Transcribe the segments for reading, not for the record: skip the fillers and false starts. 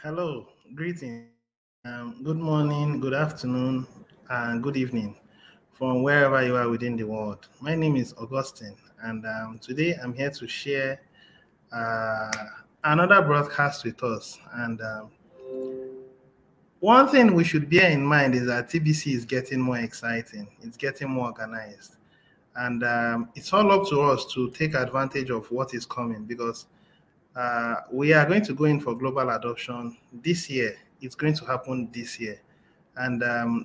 Hello, greetings. Good morning, good afternoon, and good evening from wherever you are within the world. My name is Augustine, and today I'm here to share uh, another broadcast with us. And one thing we should bear in mind is that TBC is getting more exciting, it's getting more organized, and it's all up to us to take advantage of what is coming because we are going to go in for global adoption this year. It's going to happen this year. And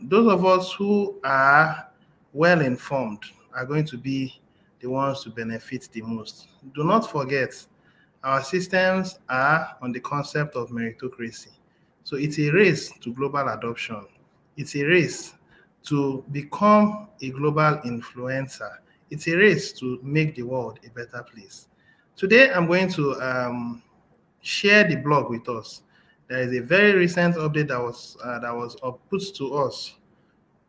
those of us who are well informed are going to be the ones to benefit the most. Do not forget, our systems are on the concept of meritocracy. So it's a race to global adoption. It's a race to become a global influencer. It's a race to make the world a better place. Today, I'm going to share the blog with us. There is a very recent update that was put to us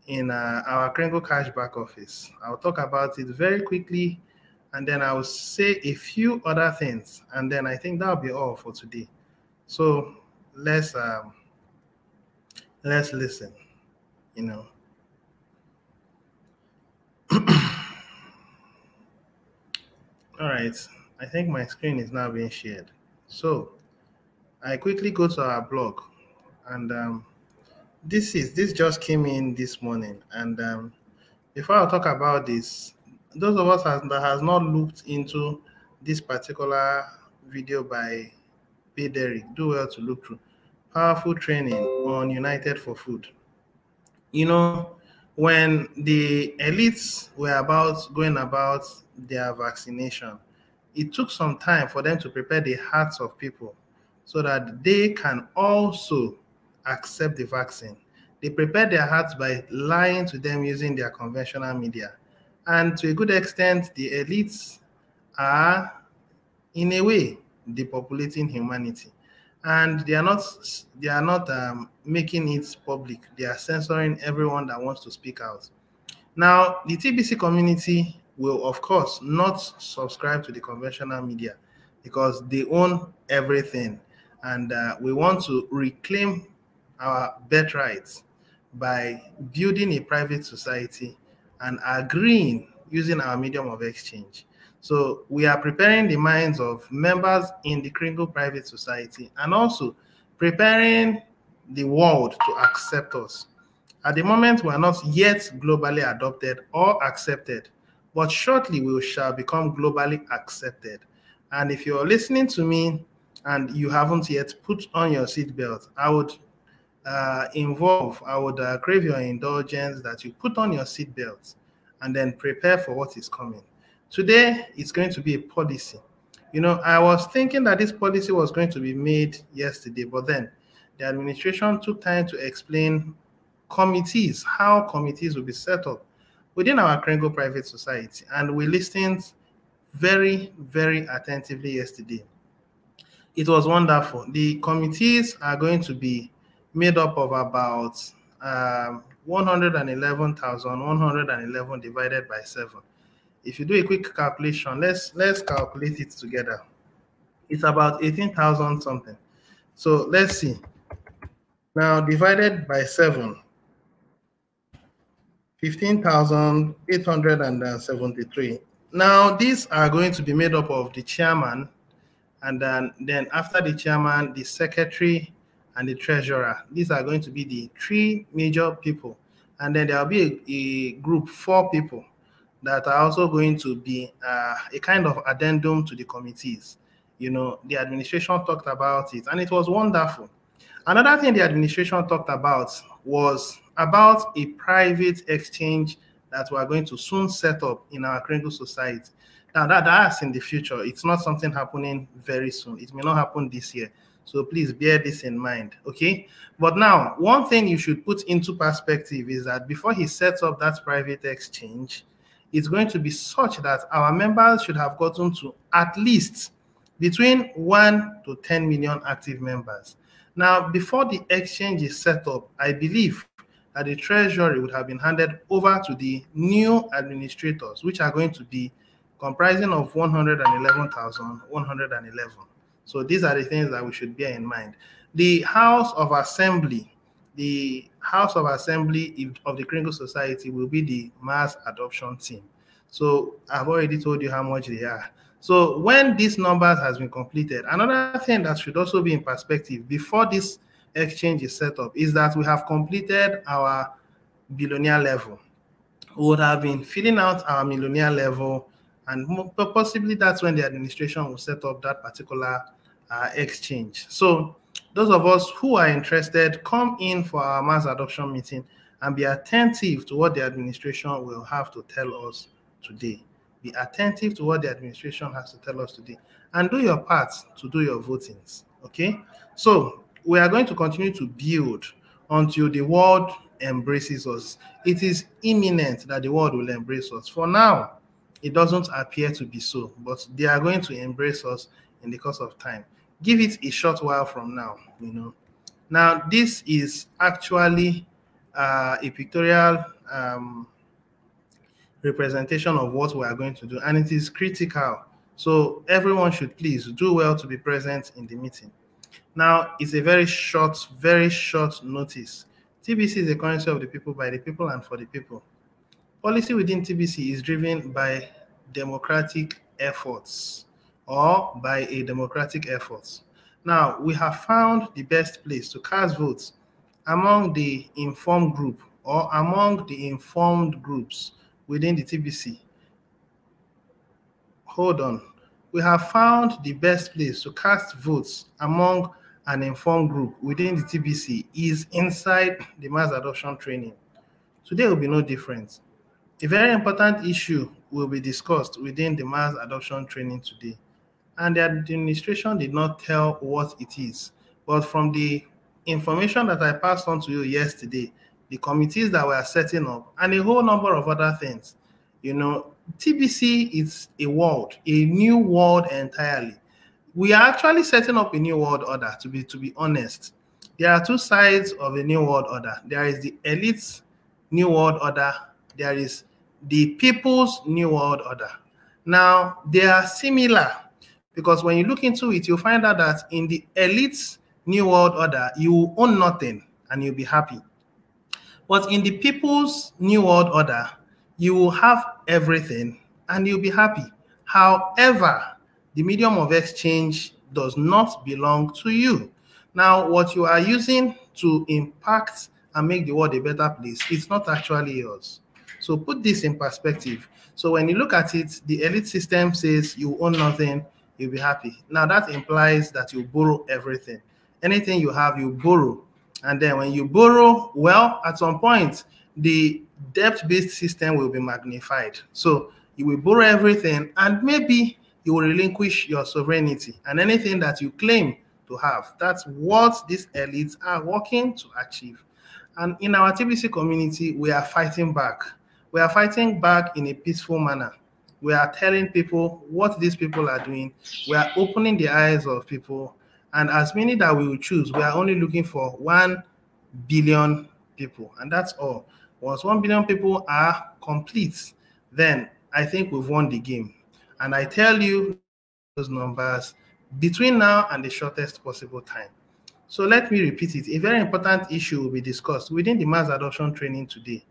in our Kringle Cash back office. I'll talk about it very quickly, and then I'll say a few other things, and then I think that'll be all for today. So let's listen. You know. All right. I think my screen is now being shared. So I quickly go to our blog, and this just came in this morning. And before I talk about this, those of us that has not looked into this particular video by P. Derrick, do well to look through. Powerful training on United for Food. You know, when the elites were going about their vaccination, it took some time for them to prepare the hearts of people so that they can also accept the vaccine. They prepared their hearts by lying to them using their conventional media. And to a good extent, the elites are, in a way, depopulating humanity. And they are not making it public. They are censoring everyone that wants to speak out. Now, the TBC community will, of course, not subscribe to the conventional media because they own everything. And we want to reclaim our birthrights by building a private society and agreeing using our medium of exchange. So we are preparing the minds of members in the Kringle Private Society and also preparing the world to accept us. At the moment, we are not yet globally adopted or accepted, but shortly we shall become globally accepted. And if you're listening to me and you haven't yet put on your seatbelt, I would crave your indulgence that you put on your seatbelt and then prepare for what is coming. Today, it's going to be a policy. You know, I was thinking that this policy was going to be made yesterday, but then the administration took time to explain committees, how committees will be set up within our Kringle Private Society. And we listened very, very attentively yesterday. It was wonderful. The committees are going to be made up of about 111,111 divided by 7. If you do a quick calculation, let's calculate it together. It's about 18,000 something. So let's see. Now divided by 7, 15,873. Now these are going to be made up of the chairman, and then after the chairman, the secretary and the treasurer. These are going to be the 3 major people. And then there will be a group, 4 people that are also going to be a kind of addendum to the committees. You know, the administration talked about it, and it was wonderful. Another thing the administration talked about was about a private exchange that we are going to soon set up in our Kringle Society. Now, that's in the future. It's not something happening very soon. It may not happen this year. So please bear this in mind, okay? But now, one thing you should put into perspective is that before he sets up that private exchange, it's going to be such that our members should have gotten to at least between 1 to 10 million active members. Now, before the exchange is set up, I believe that the treasury would have been handed over to the new administrators, which are going to be comprising of 111,111. So these are the things that we should bear in mind. The House of Assembly, of the Kringle Society will be the mass adoption team. So I've already told you how much they are. So when these numbers has been completed, another thing that should also be in perspective before this exchange is set up is that we have completed our billionaire level. We would have been filling out our millionaire level, and possibly that's when the administration will set up that particular exchange. So those of us who are interested, come in for our mass adoption meeting and be attentive to what the administration will have to tell us today. Be attentive to what the administration has to tell us today, and do your part to do your votings, okay? So we are going to continue to build until the world embraces us. It is imminent that the world will embrace us. For now, it doesn't appear to be so, but they are going to embrace us in the course of time. Give it a short while from now, you know. Now, this is actually a pictorial representation of what we are going to do, and it is critical. So everyone should please do well to be present in the meeting. Now, it's a very short notice. TBC is a currency of the people, by the people, and for the people. Policy within TBC is driven by democratic efforts or by a democratic effort. Now, we have found the best place to cast votes among the informed group or among the informed groups within the TBC. Hold on. We have found the best place to cast votes among an informed group within the TBC is inside the mass adoption training. Today will be no different. A very important issue will be discussed within the mass adoption training today. And the administration did not tell what it is. But from the information that I passed on to you yesterday, the committees that were setting up, and a whole number of other things, you know, TBC is a world, a new world entirely. We are actually setting up a new world order, to be honest. There are two sides of a new world order. There is the elite's new world order. There is the people's new world order. Now, they are similar because when you look into it, you'll find out that in the elite's new world order, you own nothing and you'll be happy. But in the people's new world order, you will have everything and you'll be happy. However, the medium of exchange does not belong to you. Now, what you are using to impact and make the world a better place, it's not actually yours. So put this in perspective. So when you look at it, the elite system says you own nothing, you'll be happy. Now that implies that you borrow everything. Anything you have, you borrow. And then when you borrow, well, at some point, the debt-based system will be magnified. So you will borrow everything and maybe you will relinquish your sovereignty and anything that you claim to have. That's what these elites are working to achieve. And in our TBC community, we are fighting back. We are fighting back in a peaceful manner. We are telling people what these people are doing. We are opening the eyes of people. And as many that we will choose, we are only looking for 1 billion people. And that's all. Once 1 billion people are complete, then I think we've won the game. And I tell you those numbers between now and the shortest possible time. So let me repeat it. A very important issue will be discussed within the mass adoption training today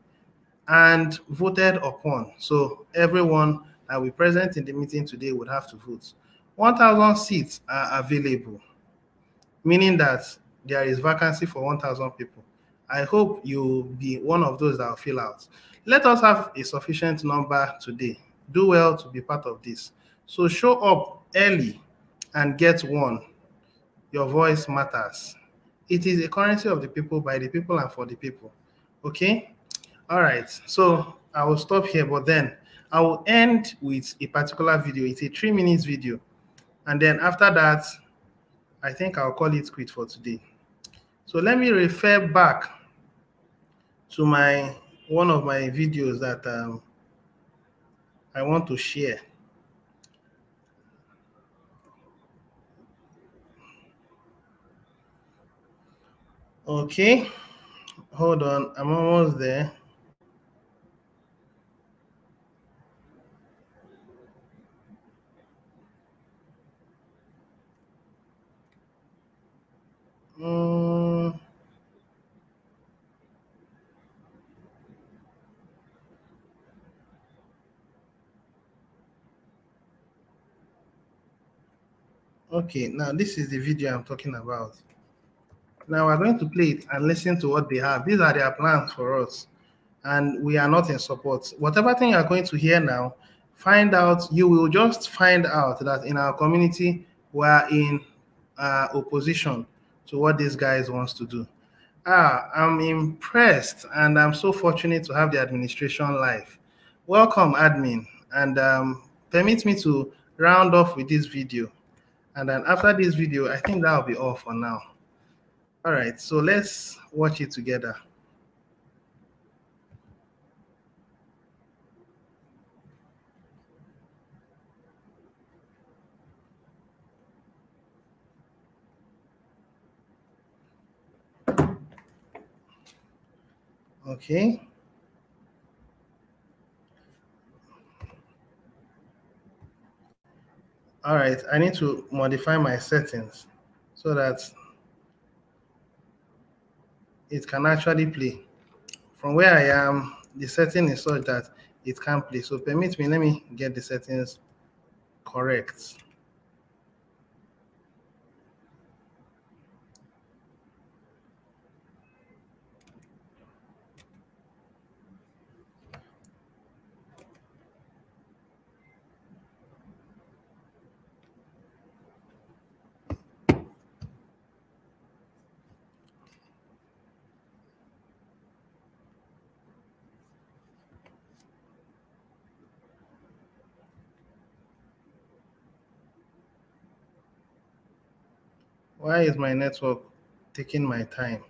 and voted upon. So everyone that will be present in the meeting today would have to vote. 1,000 seats are available, meaning that there is vacancy for 1,000 people. I hope you'll be one of those that will fill out. Let us have a sufficient number today. Do well to be part of this. So show up early and get one. Your voice matters. It is a currency of the people, by the people, and for the people. Okay? All right. So I will stop here, but then I will end with a particular video. It's a 3-minute video. And then after that, I think I'll call it quit for today. So let me refer back to one of my videos that I want to share. Okay, hold on, I'm almost there. Mm, okay, now this is the video I'm talking about. Now we're going to play it and listen to what they have. These are their plans for us, and we are not in support. Whatever thing you're going to hear now, find out, you will just find out that in our community, we are in opposition to what these guys wants to do. I'm impressed and I'm so fortunate to have the administration live. Welcome, admin, and permit me to round off with this video. And then after this video, I think that'll be all for now. All right, so let's watch it together. Okay. All right, I need to modify my settings so that it can actually play. From where I am, the setting is such that it can play. So permit me, let me get the settings correct. Why is my network taking my time?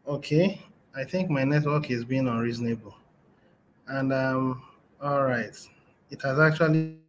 Okay, I think my network is being unreasonable. And all right, it has actually.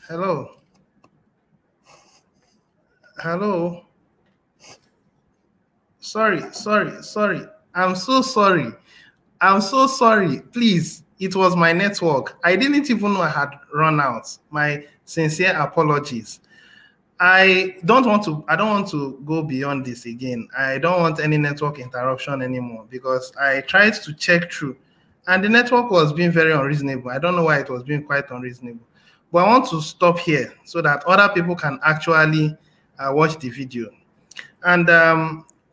Hello. Hello. Sorry. I'm so sorry. Please, it was my network. I didn't even know I had run out. My sincere apologies. I don't want to go beyond this again. I don't want any network interruption anymore because I tried to check through and the network was being very unreasonable. I don't know why it was being quite unreasonable. But I want to stop here so that other people can actually watch the video. And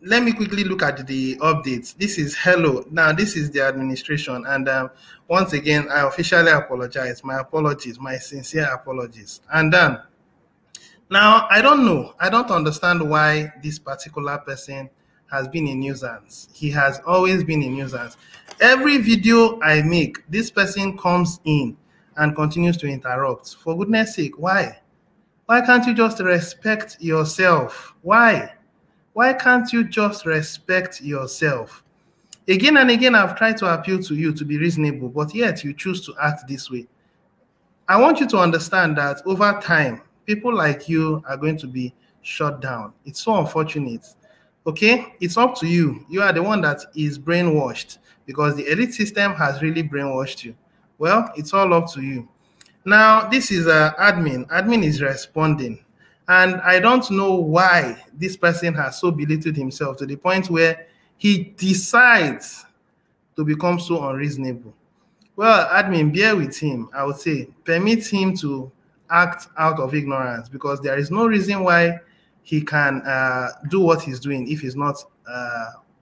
let me quickly look at the updates. This is hello. Now, this is the administration. And once again, I officially apologize. My apologies, my sincere apologies. And now, I don't know. I don't understand why this particular person has been a nuisance. He has always been a nuisance. Every video I make, this person comes in and continues to interrupt. For goodness sake, why? Why can't you just respect yourself? Why? Why can't you just respect yourself? Again and again, I've tried to appeal to you to be reasonable, but yet you choose to act this way. I want you to understand that over time, people like you are going to be shut down. It's so unfortunate. Okay? It's up to you. You are the one that is brainwashed because the elite system has really brainwashed you. Well, it's all up to you. Now, this is admin. Admin is responding. And I don't know why this person has so belittled himself to the point where he decides to become so unreasonable. Well, admin, bear with him. I would say permit him to act out of ignorance because there is no reason why he can do what he's doing if he's not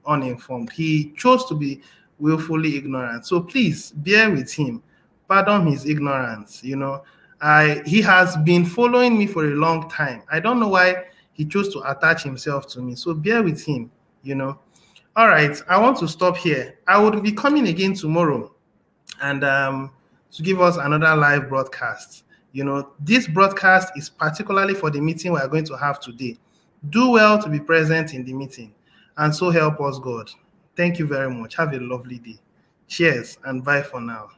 uninformed. He chose to be willfully ignorant. So please bear with him. Pardon his ignorance. You know, he has been following me for a long time. I don't know why he chose to attach himself to me. So bear with him, you know. All right, I want to stop here. I will be coming again tomorrow and to give us another live broadcast. You know, this broadcast is particularly for the meeting we are going to have today. Do well to be present in the meeting, and so help us God. Thank you very much. Have a lovely day. Cheers and bye for now.